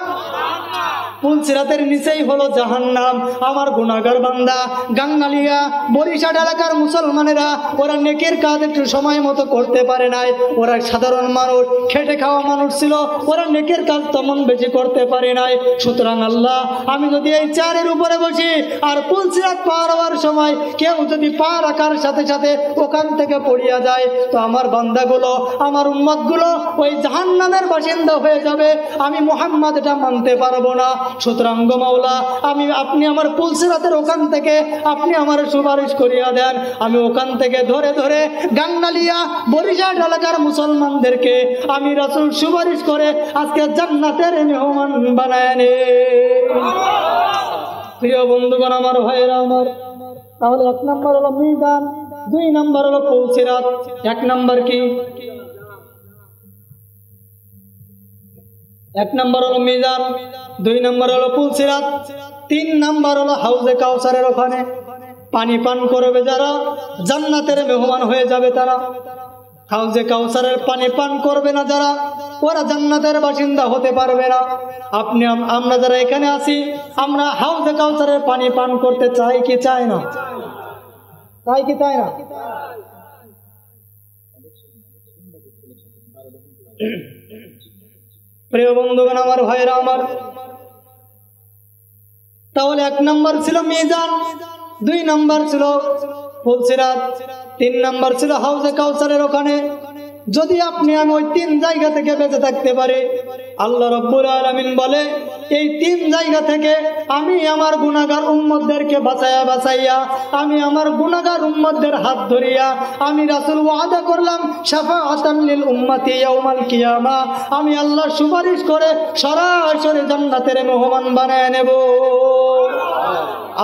পুল সিরাতের নিচেই হলো জাহান্নাম। আমার গুনাহগার বান্দা, গাঙ্গালিয়া, বরিশাল এলাকার মুসলমানেরা, ওরা নেকের কাজ একটু সময় মতো করতে পারে নাই। ওরা সাধারণ মানুষ, খেটে খাওয়া মানুষ ছিল, ওরা নেকের কাজ তেমন বেশি করতে পারে নাই। সুতরাং আল্লাহ, আমি যদি এই চেয়ারের উপরে বসি আর পুল সিরাত পার হওয়ার সময় কেউ যদি পা রাখার সাথে সাথে ওখান থেকে পড়িয়া যায়, তো আমার বান্দাগুলো, আমার উম্মতগুলো ওই জাহান্নামের বাসিন্দা হয়ে যাবে। আমি মুহাম্মদ এটা মানতে পারবো না। সুতরাং গো মাওলা, আপনি আমার পুল সিরাতের ওখান থেকে আপনি আমার সুপারিশ করিয়া দেন। আমি ওখান থেকে ধরে ধরে গাঙ্গালিয়া, বরিশাল এলাকার মুসলমানদেরকে আমি রাসূল সুপারিশ করে আজকে জান্নাতের মেহমান বানায় নে। প্রিয় বন্ধুগণ, আমার ভাইয়েরা আমার, তাহলে 1 নম্বর হলো মিজান, 2 নম্বর হলো পুল সিরাত। 1 নম্বর কি? 1 নম্বর হলো মিজান, 2 নম্বর হলো পুল সিরাত, 3 নম্বর হলো হাউজে কাউসারের ওখানে পানি পান করবে যারা, জান্নাতের মেহমান হয়ে যাবে তারা। হাউজে কাউসারের পানি পান করবে না যারা, ওরা জান্নাতের বাসিন্দা হতে পারবে না। আমরা যারা এখানে আছি, আমরা হাউজে কাউসারের পানি পান করতে চাই কি চাই না? চাই কি চাই না? প্রিয় বন্ধুগণ, আমার ভাইরা আমার, তাহলে 1 নম্বর ছিল মিজান, 2 নম্বর ছিল পুল সিরাত, 3 নম্বর ছিল হাউজে কাউসারের ওখানে। যদি আপনি আমি ওই 3 জায়গা থেকে বেঁচে থাকতে পারি, আল্লাহ রাব্বুল আলামিন বলে, এই 3 জায়গা থেকে আমি আমার গুনাহগার উম্মতদেরকে বাঁচাইয়া আমি আমার গুনাহগার উম্মতদের হাত ধরিয়া আমি রাসূল ওয়াদা করলাম, শাফাআতান লিল উম্মতি ইয়াউমাল কিয়ামা, আমি আল্লাহ সুপারিশ করে সরাসরি জান্নাতের মেহমান বানায় নেব।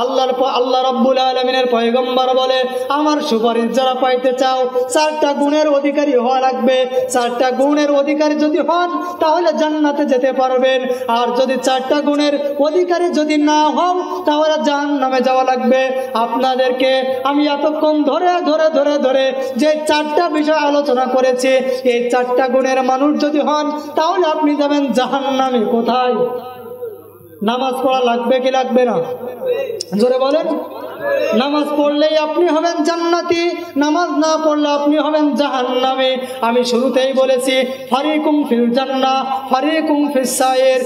আল্লাহ রাব্বুল আলামিনের পয়গম্বর বলে, আমার সুপারিশ যারা পাইতে চাও, 4টা গুণের অধিকারী হওয়া লাগবে। 4টা গুণের অধিকারী যদি হন, তাহলে জান্নাতে যেতে পারবেন। আর যদি 4টা গুণের অধিকারী যদি না হও, তাহলে জাহান্নামে যাওয়া লাগবে। আপনাদেরকে আমি এতক্ষণ ধরে ধরে ধরে ধরে যে 4টা বিষয় আলোচনা করেছি, এই 4টা গুণের মানুষ যদি হন, তাহলে আপনি যাবেন জাহান্নামে। কোথায়? নামাজ পড়া লাগবে কি লাগবে না? জোরে বলেন। নামাজ পড়লেই আপনি হবেন জান্নাতি, নামাজ না পড়লে আপনি হবেন জাহান্নামে। আমি শুরুতেই বলেছি, ফারিকুম ফিল জান্নাহ ফারিকুম ফিস সাইর।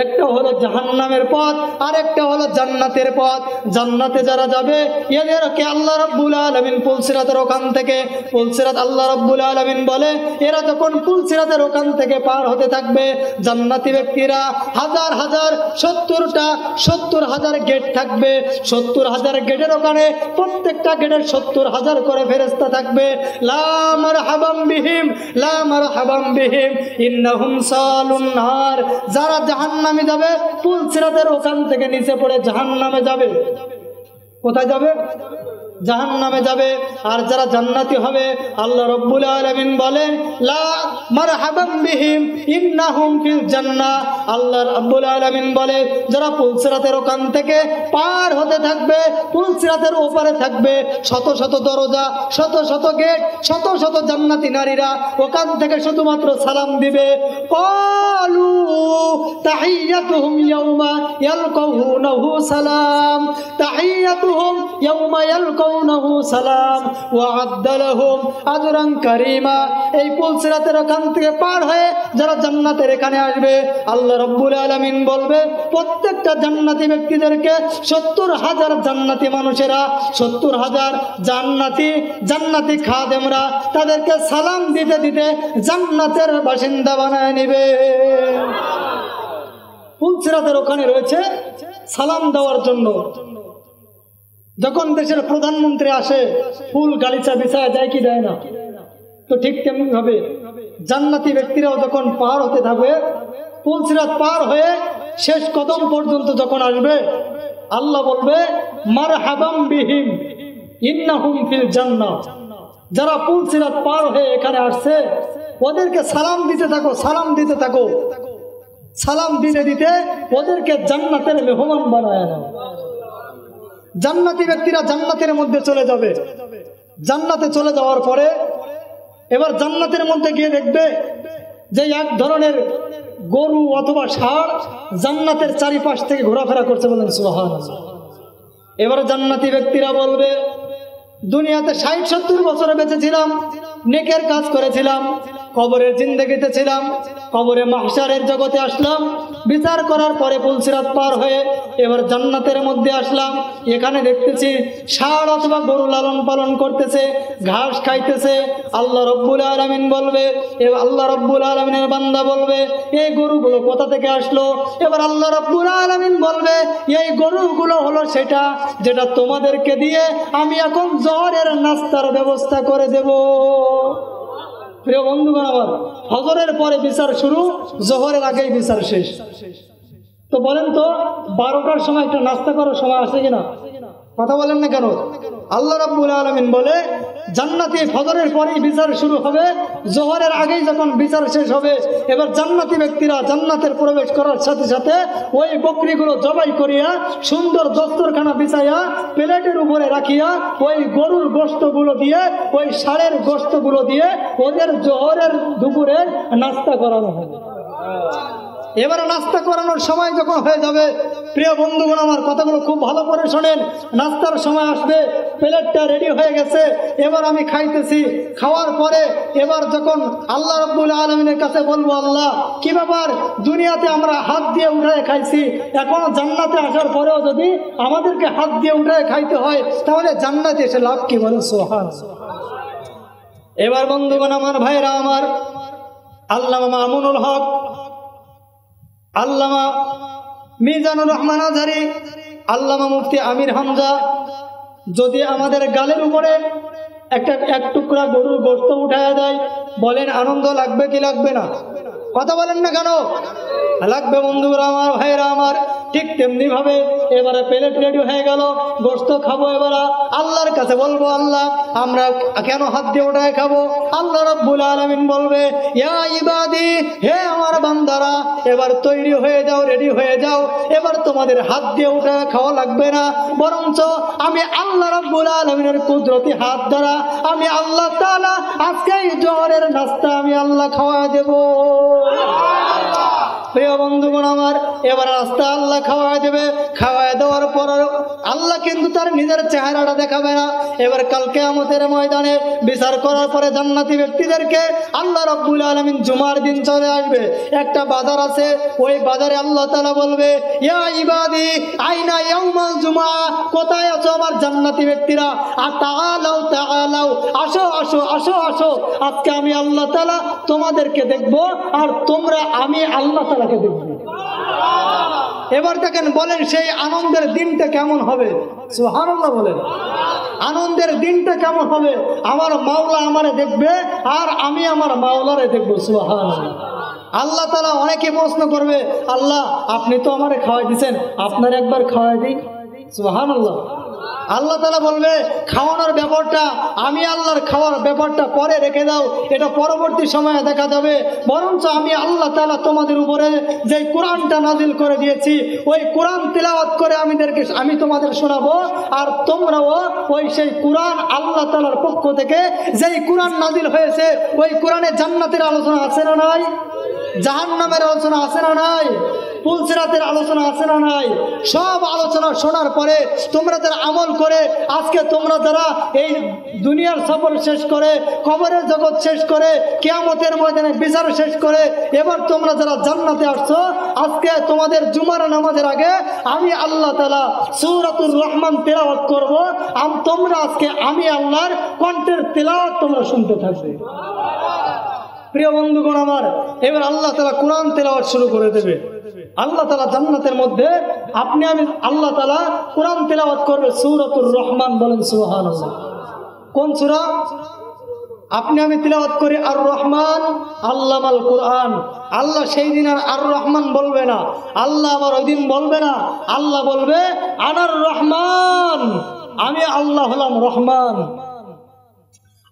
একটা হলো জাহান্নামের পথ, আর একটা হলো জান্নাতের পথ। জান্নাতে যারা যাবে, এদেরকে আল্লাহ রাব্বুল আলামিন পুল সিরাতের ওখান থেকে, পুল সিরাত আল্লাহ রাব্বুল আলামিন বলে, এরা যখন পুল সিরাতের ওখান থেকে পার হতে থাকবে, জান্নাতি ব্যক্তিরা হাজার হাজার 70,000 গেট থাকবে। 70,000 গেটের ওখানে প্রত্যেকটা গেটের 70,000 করে ফেরেশতা থাকবে। লা মারহাবাম বিহিম লা মারহাবাম বিহিম ইন্নাহুম সালুন নার। যারা জাহান্নামে যাবে, পুল সিরাতের ওখান থেকে নিচে পড়ে জাহান্নামে যাবে। কোথায় যাবে? জাহান্নামে যাবে। আর যারা জান্নাতি হবে, আল্লাহ রাব্বুল আলামিন বলে, লা মারহাবাম বিহিম ইন্নাহুম ফিল জান্নাহ। আল্লাহ রাব্বুল আলামিন বলে, যারা পুল সিরাতের ওখান থেকে পার হতে থাকবে, পুল সিরাতের ওপারে থাকবে শত শত দরজা, শত শত গেট, শত শত জান্নাতি নারীরা ওখান থেকে শুধুমাত্র সালাম দিবে। ক্বালু তাহিয়াতুহুম ইয়াউমা ইয়ালকাউনাহু সালাম, তাহিয়াতুহুম ইয়াউমা ইয়ালকাউনাহু সালাম ওয়া আ'দ্দা লাহুম আজরান কারীমা। এই পুল সিরাতের ওখান থেকে পার হয়ে যারা জান্নাতের এখানে আসবে, আল্লাহ রাব্বুল আলামিন বলবে, প্রত্যেকটা জান্নাতি ব্যক্তিদেরকে 70,000 জান্নাতি মানুষেরা, 70,000 জান্নাতি খাদেমরা তাদেরকে সালাম দিতে দিতে জান্নাতের বাসিন্দা বানায় নেবে। পুল সিরাতের ওখানে রয়েছে সালাম দেওয়ার জন্য। যখন দেশের প্রধানমন্ত্রী আসে, ফুল গালিচা বিছায় দেয় কি দেয় না? তো ঠিক তেমনি ভাবে জান্নাতি ব্যক্তিরাও যখন পার হতে থাকবে, পুল সিরাত পার হয়ে শেষ কদম পর্যন্ত যখন আসবে, আল্লাহ বলবে, মারহাবাম বিহিম ইন্নাহুম ফিল জান্নাহ। যারা পুলসিরাত পার হয়ে এখানে আসছে ওদেরকে সালাম দিতে থাকো, সালাম দিতে থাকো। সালাম দিতে দিতে ওদেরকে জান্নাতের মেহমান বানায় নাও। জান্নাতি ব্যক্তিরা জান্নাতের মধ্যে চলে যাবে। জান্নাতে চলে যাওয়ার পরে এবার জান্নাতের মধ্যে গিয়ে দেখবে যে এক ধরনের গরু অথবা ষাঁড় জান্নাতের চারিপাশ থেকে ঘোরাফেরা করছে, বলেন সুবহানাল্লাহ। এবার জান্নাতি ব্যক্তিরা বলবে, দুনিয়াতে 60-70 বছরে বেঁচে ছিলাম, নেকের কাজ করেছিলাম, কবরের জিন্দেগিতে ছিলাম, কবরে মাহশারের জগতে আসলাম, বিচার করার পরে পুলসিরাত পার হয়ে এবার জান্নাতের মধ্যে আসলাম। এখানে দেখতেছি ষাঁড় অথবা গরু লালন পালন করতেছে, ঘাস খাইতেছে। আল্লাহ রব্বুল আলামিন বলবে, আল্লাহ রব্বুল আলামিনের বান্দা বলবে, এই গরুগুলো কোথা থেকে আসলো? এবার আল্লাহ রব্বুল আলামিন বলবে, এই গরুগুলো হলো সেটা যেটা তোমাদেরকে দিয়ে আমি এখন জোহরের নাস্তার ব্যবস্থা করে দেব। প্রিয় বন্ধুগণ আমার, ফজরের পরে বিচার শুরু, জোহরের আগেই বিচার শেষ। তো বলেন তো 12টার সময় একটা নাস্তা করার সময় আসে কিনা? কথা বলেন না কেন? আল্লাহ রাব্বুল আলামিন বলে জান্নাতি ফজরের পরেই বিচার শুরু হবে, জোহরের আগেই যখন বিচার শেষ হবে এবার জান্নাতি ব্যক্তিরা জান্নাতের প্রবেশ করার সাথে সাথে ওই বকরিগুলো জবাই করিয়া সুন্দর দস্তরখানা বিছাইয়া প্লেটের উপরে রাখিয়া ওই গরুর গোশতগুলো দিয়ে ওই ষাঁড়ের গোশতগুলো দিয়ে ওদের জোহরের দুপুরের নাস্তা করানো হবে। এবার নাস্তা করানোর সময় যখন হয়ে যাবে, প্রিয় বন্ধুগণ আমার কথাগুলো খুব ভালো করে শোনেন, নাস্তার সময় আসবে, প্লেটটা রেডি হয়ে গেছে, এবার আমি খাইতেছি। খাওয়ার পরে এবার যখন আল্লাহ রাব্বুল আলামিনের কাছে বলবো, আল্লাহ কি ব্যাপার, দুনিয়াতে আমরা হাত দিয়ে উঠায় খাইছি, এখনো জান্নাতে আসার পরেও যদি আমাদেরকে হাত দিয়ে উঠায় খাইতে হয় তাহলে জান্নাতে এসে লাভ কি? বলেন সুবহানাল্লাহ। এবার বন্ধুগণ আমার, ভাইরা আমার, আল্লামা মামুনুল হক, আল্লামা মিজানুর রহমান আজহারী, আল্লামা মুফতি আমির হামজা যদি আমাদের গালের উপরে এক টুকরা গরুর গোশত উঠায়া দেয়, বলেন আনন্দ লাগবে কি লাগবে না? কথা বলেন না কেন? লাগবে বন্ধুরা আমার, ভাইরা আমার। ঠিক তেমনি ভাবে এবারে প্লেট রেডি হয়ে গেল, গোশত খাবো। এবার আল্লাহর কাছে বলবো, আল্লাহ আমরা কেন হাত দিয়ে ওঠায় খাবো? আল্লাহ রাব্বুল আলামিন বলবে, ইয়া ইবাদি, হে আমার বান্দারা, এবার তৈরি হয়ে যাও, রেডি হয়ে যাও, এবার তোমাদের হাত দিয়ে উঠায় খাওয়া লাগবে না, বরঞ্চ আমি আল্লাহ রাব্বুল আলামিনের কুদরতি হাত দ্বারা আমি আল্লাহ তাআলা আজকে জোহরের নাস্তা আমি আল্লাহ খাওয়া দেব। প্রিয় বন্ধুগণ আমার, এবার রাস্তা আল্লাহ খাওয়াই দেবে। খাওয়াই দেওয়ার পর আল্লাহ কিন্তু তার নিজের চেহারাটা দেখাবে না। এবার কাল কিয়ামতের ময়দানে বিচার করার পরে জান্নাতি ব্যক্তিদেরকে আল্লাহ রাব্বুল আলামিন জুমার দিন চলে আসবে। একটা বাজার আছে, ওই বাজারে আল্লাহ তাআলা বলবে, ইয়া ইবাদি আইনা ইয়াউমাল জুমা, কোথায় আছো আমার জান্নাতি ব্যক্তিরা? তাআলাউ তাআলাউ, আসো আসো আসো আসো, আজকে আমি আল্লাহ তাআলা তোমাদেরকে দেখব আর তোমরা আমি আল্লাহ তাআলাকে দেখব। এবার দেখেন, বলেন সেই আনন্দের দিনটা কেমন হবে? সুবহানাল্লাহ বলেন। আনন্দের দিনটা কেমন হবে? আমার মাওলা আমারে দেখবে আর আমি আমার মাওলারে দেখবো। সুবহানাল্লাহ। আল্লাহ তাআলা অনেকে প্রশ্ন করবে, আল্লাহ আপনি তো আমারে খাওয়াই দিয়েছেন, আপনার একবার খাওয়াই দিই। সুবহানাল্লাহ। আল্লাহ তাআলা বলবে, খাওয়ানোর ব্যাপারটা আমি আল্লাহর খাওয়ার ব্যাপারটা পরে রেখে দাও, এটা পরবর্তী সময়ে দেখা যাবে। বরঞ্চ আমি আল্লাহ তাআলা তোমাদের উপরে যে কোরআনটা নাজিল করে দিয়েছি, ওই কোরআন তিলাওয়াত করে আমি তোমাদের শোনাবো, আর তোমরাও ওই সেই কোরআন আল্লাহ তাআলার পক্ষ থেকে যেই কোরআন নাজিল হয়েছে ওই কোরআনে জান্নাতের আলোচনা আছে না নাই? জাহান্নামের আলোচনা আছে না নাই? পুলসিরাতের আলোচনা আছে না নাই? সব আলোচনা শোনার পরে তোমরা যারা আমল করে আজকে তোমরা যারা এই দুনিয়ার সফর শেষ করে, কবরের জগৎ শেষ করে, কিয়ামতের ময়দানে বিচার শেষ করে এবার তোমরা যারা জান্নাতে আসছো, আজকে তোমাদের জুমার নামাজের আগে আমি আল্লাহ তাআলা সূরাতুর রহমান তেলাওয়াত করব, তোমরা আজকে আমি আল্লাহর কণ্ঠের তেলাওয়াত তোমরা শুনতে থাকবে। প্রিয় বন্ধুগণ আমার, এবার আল্লাহ তাআলা কোরআন তেলাওয়াত শুরু করে দেবে। আল্লাহ তাআলা জান্নাতের মধ্যে আপনি আমি আল্লাহ তাআলা কোরআন তেলাওয়াত করবে সূরাতুর রহমান। বলেন সুবহানাল্লাহ। কোন সূরা? আপনি আমি তেলাওয়াত করি আর রহমান আল্লামাল কোরআন। আল্লাহ সেই দিন আর রহমান বলবে না, আল্লাহ আবার ওই দিন বলবে না, আল্লাহ বলবে আনার রহমান, আমি আল্লাহ হলাম রহমান।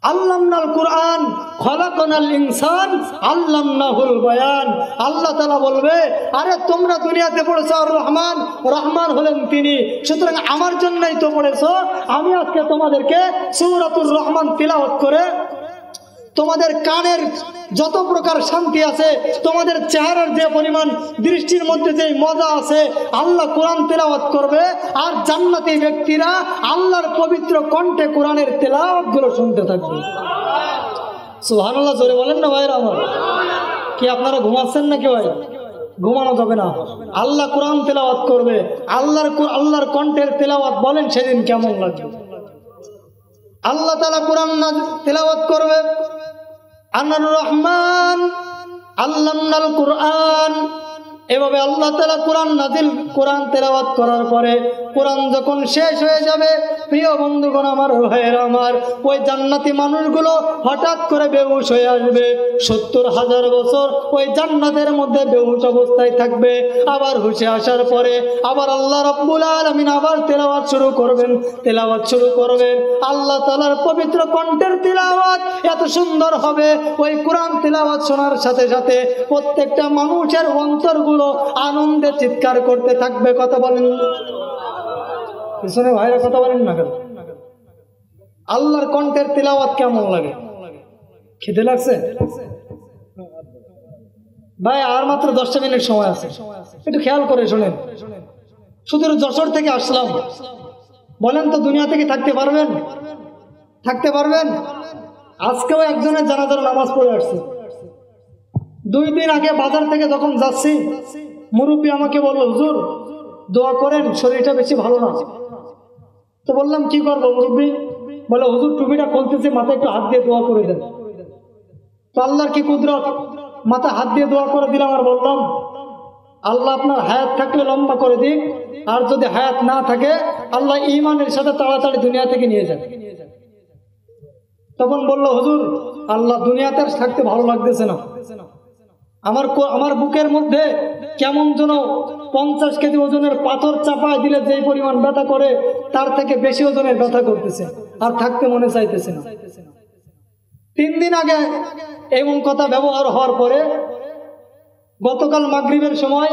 আল্লামনাল কুরআন খলাকনাল ইনসান আল্লামনাহুল বায়ান। আল্লাহ তাআলা বলবে, আরে তোমরা দুনিয়াতে পড়েছো আর রহমান, রহমান হলেন তিনি, সুতরাং আমার জন্যই তো পড়েছো। আমি আজকে তোমাদেরকে সূরাতুর রহমান তিলাওয়াত করে তোমাদের কানের যত প্রকার শান্তি আছে, তোমাদের চেহারার যে পরিমাণ দৃষ্টির মধ্যে যে মজা আছে, আল্লাহ কোরআন তেলাওয়াত করবে আর জান্নাতি ব্যক্তিরা আল্লাহর পবিত্র কণ্ঠে কোরআনের তেলাওয়াত গুলো শুনতে থাকবে। সুবহানাল্লাহ জোরে বলেন না ভাইরা আমার। কি আপনারা ঘুমাচ্ছেন নাকি ভাই? ঘুমানো যাবে না। আল্লাহ কোরআন তেলাওয়াত করবে, আল্লাহর কণ্ঠের তেলাওয়াত বলেন সেদিন কেমন লাগবে। আল্লাহ তাআলা কোরআন তেলাওয়াত করবে, আনার রহমান আল্লামনাল কুরআন। এভাবে আল্লাহ তাআলা কোরআন তেলাওয়াত করার পরে কোরআন যখন শেষ হয়ে যাবে, প্রিয় বন্ধুগণ আমার, ভাইয়েরা আমার, ওই জান্নাতি মানুষগুলো হঠাৎ করে বেহুশ হয়ে আসবে। ৭০,০০০ বছর ওই জান্নাতের মধ্যে বেহুশ অবস্থায় থাকবে। আবার হুশে আসার পরে আবার আল্লাহ রাব্বুল আলামিন আবার তেলাওয়াত শুরু করবেন। আল্লাহ তাআলার পবিত্র কণ্ঠের তেলাওয়াত এত সুন্দর হবে, ওই কোরআন তেলাওয়াত শোনার সাথে সাথে প্রত্যেকটা মানুষের অন্তরগুলো আনন্দে চিৎকার করতে থাকবে। কথা বলেন পিছনে ভাইরা, কথা বলেন না কেন? আল্লাহর কণ্ঠের তিলাওয়াত কেমন লাগে? খেতে লাগছে ভাই? আর মাত্র 10 মিনিট সময় আছে, একটু খেয়াল করে শোনেন। শুধু যশোর থেকে আসলাম, বলেন তো দুনিয়া থেকে থাকতে পারবেন? থাকতে পারবেন? আজকেও একজনের জানাজার নামাজ পড়ে আসছে। 2 দিন আগে বাজার থেকে যখন যাচ্ছি, মুরব্বী আমাকে বলল, হুজুর দোয়া করেন, শরীরটা বেশি ভালো না। তো বললাম কি করবো মুরব্বী? বলে, হুজুর টুপিটা খুলতেছি, মাথায় একটু হাত দিয়ে দোয়া করে দেন। তো আল্লাহর কি কুদরত, মাথা হাত দিয়ে দোয়া করে দিলাম আর বললাম, আল্লাহ আপনার হায়াত থাকলে লম্বা করে দিক, আর যদি হায়াত না থাকে আল্লাহ ঈমানের সাথে তাড়াতাড়ি দুনিয়া থেকে নিয়ে যান। তখন বলল, হুজুর আল্লাহ দুনিয়াতে থাকতে ভালো লাগতেছে না, আমার বুকের মধ্যে কেমন যেন 50 কেজি ওজনের পাথর চাপায় দিলে যেই পরিমাণ ব্যথা করে, তার থেকে বেশি ওজনের ব্যথা করতেছে, আর থাকতে মনে চাইতেছে না। 3 দিন আগে এমন কথা ব্যবহার হওয়ার পরে গতকাল মাগরিবের সময়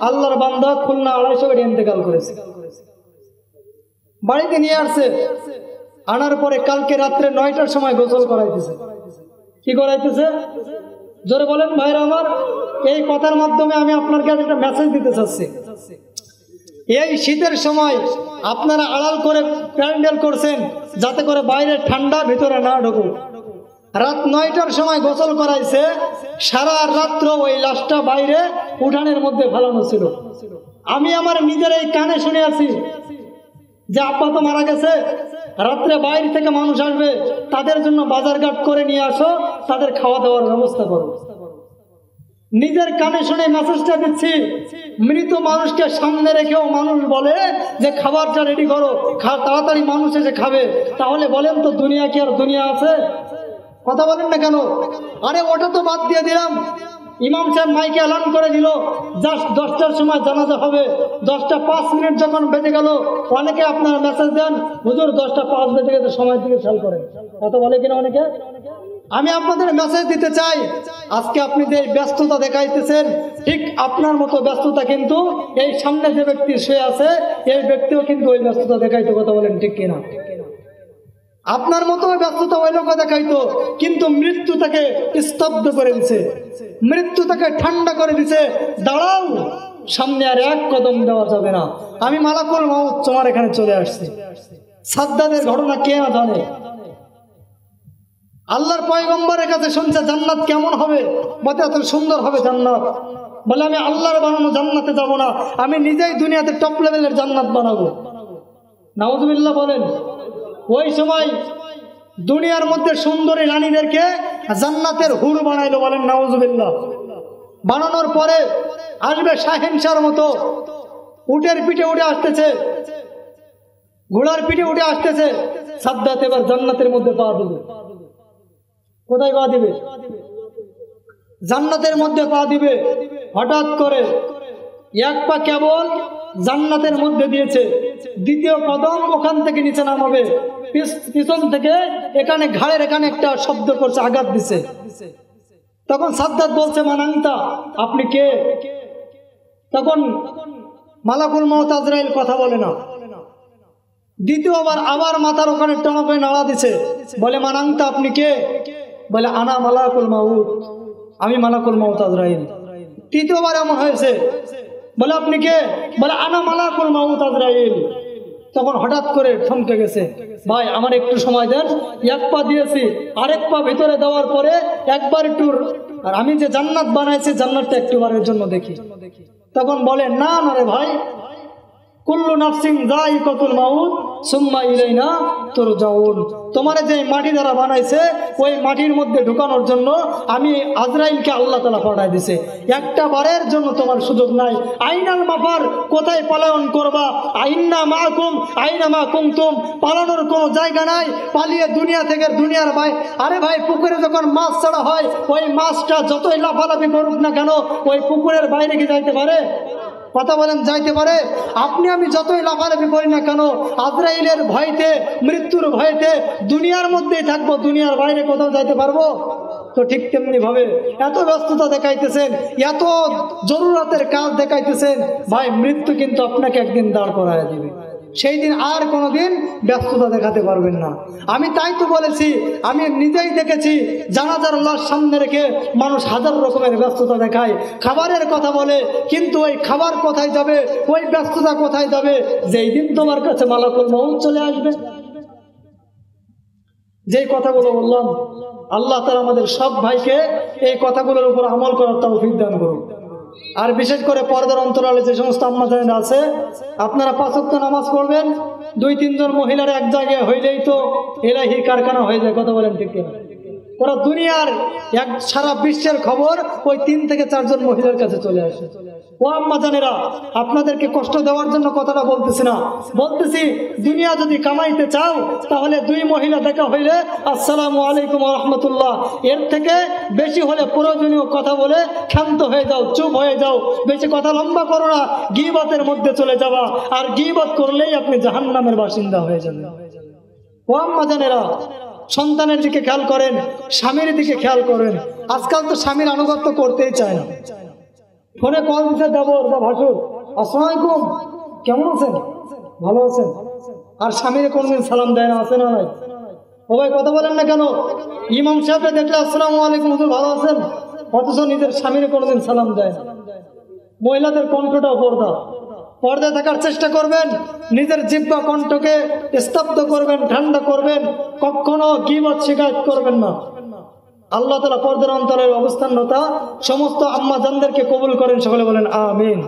আল্লাহর বান্দা খুলনা 250 বেডে ইন্তেকাল করেছে। বাড়িতে নিয়ে আসছে, আনার পরে কালকে রাত্রে 9টার সময় গোসল করাইতেছে। কি করাইতেছে? জোরে বলেন ভাইরা আমার। এই কথার মাধ্যমে আমি আপনার কাছে একটা মেসেজ দিতে চাচ্ছি। এই শীতের সময় আপনারা আড়াল করে প্যান্ডেল করছেন যাতে করে বাইরে ঠান্ডা ভিতরে না ঢুকুক। রাত 9টার সময় গোসল করাইছে, সারা রাত্র ওই লাশটা বাইরে উঠানের মধ্যে ফেলানো ছিল। আমি আমার নিজের এই কানে শুনে আছি যে আব্বা তো মারা গেছে, রাত্রে বাইরে থেকে মানুষ আসবে, তাদের জন্য বাজারঘাট করে নিয়ে আসো, তাদের খাওয়া দাওয়ার ব্যবস্থা করো। নিজের কানে শুনে মেসেজটা দিচ্ছি। মৃত মানুষকে সামনে রেখেও মানুষ বলে যে খাবারটা রেডি করো, তাড়াতাড়ি মানুষ এসে খাবে। তাহলে বলেন তো দুনিয়া কি আর দুনিয়া আছে? কথা বলেন না কেন? আরে ওটা তো বাদ দিয়ে দিলাম, ইমাম সাহেব মাইকে এলান করে দিল জাস্ট 10টার সময় জানাজা হবে। 10টা 5 মিনিট যখন বেজে গেল, অনেকে আপনারা মেসেজ দেন, হুজুর 10টা 5 বেজে গেছে, সময় দিকে খেয়াল করেন। কথা বলে কিনা অনেকে? আমি আপনাদের মেসেজ দিতে চাই, আজকে আপনি যে ব্যস্ততা দেখাইতেছেন, ঠিক আপনার মতো ব্যস্ততা কিন্তু এই সামনে যে ব্যক্তি শুয়ে আছে, এই ব্যক্তিও কিন্তু ওই ব্যস্ততা দেখাইতো। কথা বলেন ঠিক কিনা? আপনার মতো ব্যস্ততা ওই লোক দেখাইতো, কিন্তু মৃত্যু তাকে স্তব্ধ করে দিছে, মৃত্যু তাকে ঠান্ডা করে দিছে। দাঁড়াও, সামনে আর 1 কদম দেওয়া যাবে না। আমি মালাকুল মউত তোমার এখানে চলে আসছি। সাদ্দাদের ঘটনা কে না জানে? আল্লাহর পয়গম্বরের কাছে শুনছে জান্নাত কেমন হবে, বলে এত সুন্দর হবে জান্নাত। বলে আমি আল্লাহর বানানো জান্নাতে যাব না, আমি নিজেই দুনিয়াতে টপ লেভেলের জান্নাত বানাবো। নাউজুবিল্লাহ বলেন। ওই সময় দুনিয়ার মধ্যে সুন্দরী রানীদেরকে জান্নাতের হুর বানাইলো। বলেন নাউজুবিল্লাহ। বানানোর পরে আসবে শাহেনশার মতো, উটের পিঠে উঠে আসতেছে, ঘোড়ার পিঠে উঠে আসতেছে। সাদ্দাত এবার জান্নাতের মধ্যে পা দিবে। কোথায় পা দিবে? জান্নাতের মধ্যে পা দিবে। হঠাৎ করে 1 পা কেবল জান্নাতের মধ্যে দিয়েছে, দ্বিতীয় কদম ওখান থেকে নিচে নামাবে, পিছন থেকে এখানে ঘাড়ের এখানে একটা শব্দ করছে, আঘাত দিছে। তখন সাদ্দাত বলছে মানাংতা, আপনি কে? তখন মালাকুল মউত আজরাইল কথা বলে না। দ্বিতীয়বার আবার মাথার ওখানে টানা করে নাড়া দিছে, বলে মানাংতা, আপনি কে? বলে আনা মালাকুল মউত, আমি মালাকুল মউত আজরাইল। তৃতীয়বার এমন হয়েছে, বলে আপনি কে? বলে আনা মালাকুল মউত আজরাইল। তখন হঠাৎ করে থমকে গেছে, ভাই আমার একটু সময় দেন, এক পা দিয়েছি, আরেক পা ভিতরে দেওয়ার পরে একবার একটু, আর আমি যে জান্নাত বানাইছি জান্নাতটা একটুবারের জন্য দেখি। তখন বলে না না রে ভাই, কুল্লু নাফসিন যায়িকাতুল মাউত সুম্মা ইলাইনা তুরজাউন। তোমারে যে মাটি দ্বারা বানাইছে ওই মাটির মধ্যে ঢুকানোর জন্য আমি আজরাইলকে আল্লাহ তাআলা পাঠায় দিয়েছে, একটা বারের জন্য তোমার সুযোগ নাই। আইনাল মাফার, কোথায় পলায়ন করবা? আইন্না মাকুম আইনা মা কুনতুম, পালানোর কোনো জায়গা নাই, পালিয়ে দুনিয়া থেকে দুনিয়ার ভাই। আরে ভাই, পুকুরে যখন মাছ ছাড়া হয় ওই মাছটা যতই লাফালাফি করুক না কেন ওই পুকুরের বাইরে কি যাইতে পারে? কথা বলেন, যাইতে পারে? আপনি আমি যতই লাফালাফি করি না কেন আজরাইলের ভয়তে, মৃত্যুর ভয়তে দুনিয়ার মধ্যেই থাকবো, দুনিয়ার বাইরে কোথাও যাইতে পারবো? তো ঠিক তেমনি ভাবে এত ব্যস্ততা দেখাইতেছেন, এত জরুরতের কাজ দেখাইতেছেন, ভাই মৃত্যু কিন্তু আপনাকে একদিন দাঁড় করায় দিবে, সেই দিন আর কোনোদিন ব্যস্ততা দেখাতে পারবেন না। আমি তাই তো বলেছি, আমি নিজেই দেখেছি জানাজার লাশ সামনে রেখে মানুষ হাজার রকমের ব্যস্ততা দেখায়, খাবারের কথা বলে, কিন্তু ওই খাবার কোথায় যাবে, ওই ব্যস্ততা কোথায় যাবে যেই দিন তোমার কাছে মালাকুল মউত চলে আসবে। যেই কথাগুলো বললাম, আল্লাহ তাআলা আমাদের সব ভাইকে এই কথাগুলোর উপর আমল করার তৌফিক দান করুন। আর বিশেষ করে পর্দার অন্তরালে যে সমস্ত আম্মা জানেন আছে, আপনারা 5 ওয়াক্ত নামাজ পড়বেন। 2-3 জন মহিলার এক জায়গায় হইলেই তো এলাহি কারখানা হয়ে যায়, কথা বলেন ঠিক কিনা? ওরা দুনিয়ার সারা বিশ্বের খবর ওই 3 থেকে 4 জন মহিলার কাছে চলে আসে। ও আম্মা জানেরা, আপনাদেরকে কষ্ট দেওয়ার জন্য কথাটা বলতেছি না, বলতেছি দুনিয়া যদি কামাইতে চাও তাহলে 2 মহিলা দেখা হইলে আসসালামু আলাইকুম ওয়া রাহমাতুল্লাহ, এর থেকে বেশি হলে প্রয়োজনীয় কথা বলে ক্ষান্ত হয়ে যাও, চুপ হয়ে যাও, বেশি কথা লম্বা করো না, গীবতের মধ্যে চলে যাবা, আর গীবত করলেই আপনি জাহান্নামের বাসিন্দা হয়ে যাবেন। ও আম্মা জানেরা, সন্তানের দিকে খেয়াল করেন, স্বামীর দিকে খেয়াল করেন। আজকাল তো স্বামীর আনুগত্য করতেই চায় না। ফোনে কল দিতে দেবর বা ভাসুর, আসসালামু আলাইকুম, কেমন আছেন, ভালো আছেন, আর স্বামীর কোনদিন সালাম দেয় না, আছে না নাই? ও ভাই কথা বলেন না কেন? ইমাম সাহেবকে দেখলে আসসালামু আলাইকুম হুজুর ভালো আছেন, অথচ নিজের স্বামীর কোনদিন সালাম দেয় না। মহিলাদের কণ্ঠটাও পর্দায় থাকার চেষ্টা করবেন, নিজের জিহ্বা কণ্ঠকে স্তব্ধ করবেন, ঠান্ডা করবেন, কখনো গীবত শিকায়ত করবেন না। আল্লাহ তাআলা পর্দার অন্তরের অবস্থানরতা সমস্ত আম্মা জানদেরকে কবুল করেন, সকলে বলেন আমিন।